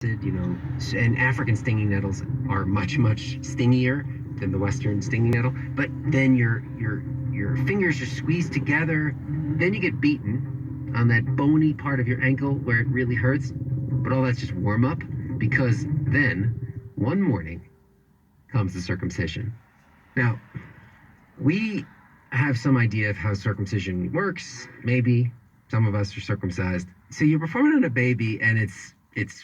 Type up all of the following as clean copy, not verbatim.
and African stinging nettles are much, much stingier than the Western stinging nettle. But then your fingers are squeezed together. Then you get beaten on that bony part of your ankle where it really hurts. But all that's just warm up, because then one morning comes the circumcision. Now, we have some idea of how circumcision works. Maybe some of us are circumcised. So you're performing on a baby, and it's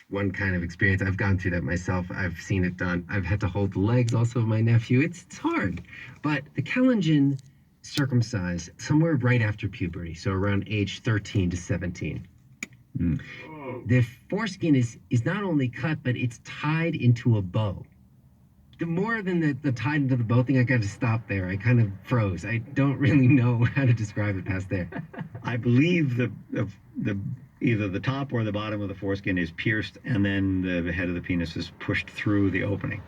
one kind of experience. I've gone through that myself. I've seen it done. I've had to hold the legs also of my nephew. It's hard. But the Kalenjin circumcised somewhere right after puberty, so around age 13 to 17. Mm. The foreskin is not only cut, but it's tied into a bow. The more than the tied into the bow thing, I got to stop there. I kind of froze. I don't really know how to describe it past there. I believe the either the top or the bottom of the foreskin is pierced, and then the head of the penis is pushed through the opening.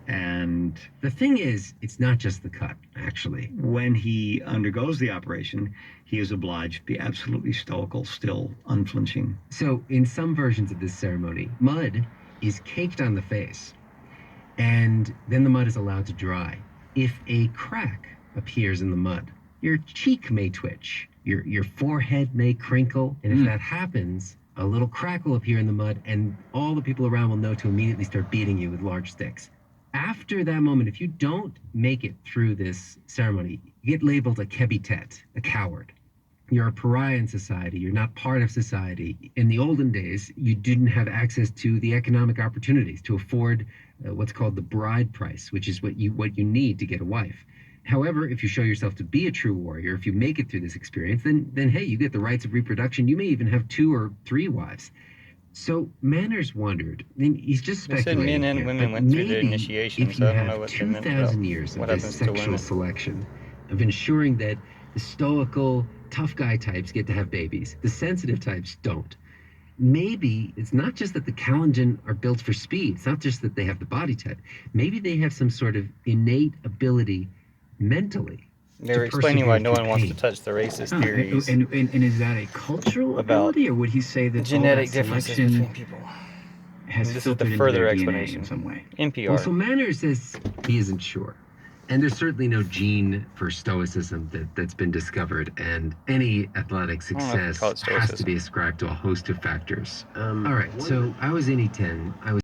And the thing is, it's not just the cut, actually. When he undergoes the operation, he is obliged to be absolutely stoical, still, unflinching. So in some versions of this ceremony, mud is caked on the face, and then the mud is allowed to dry. If a crack appears in the mud, your cheek may twitch, your forehead may crinkle, and if that happens, a little crack will appear in the mud, and all the people around will know to immediately start beating you with large sticks. After that moment, if you don't make it through this ceremony, you get labeled a kebitet, a coward. You're a pariah in society. You're not part of society. In the olden days, you didn't have access to the economic opportunities to afford what's called the bride price, which is what you need to get a wife. However, if you show yourself to be a true warrior, if you make it through this experience, then hey, you get the rights of reproduction. You may even have 2 or 3 wives. So Manners wondered, and he's just speculating. Men and women went through the initiation, if you have 2,000 years of this sexual selection, of ensuring that the stoical, tough guy types get to have babies, the sensitive types don't. Maybe it's not just that the Kalenjin are built for speed. It's not just that they have the body type. Maybe they have some sort of innate ability mentally. They were explaining why no one wants to touch the racist theories. And is that a cultural ability, or would he say that genetic differences between people has this is the filtered further into their explanation DNA in some way? NPR. Well, so Manners says he isn't sure. And there's certainly no gene for stoicism that's been discovered, and any athletic success has to be ascribed to a host of factors. All right, so I was in E10. I was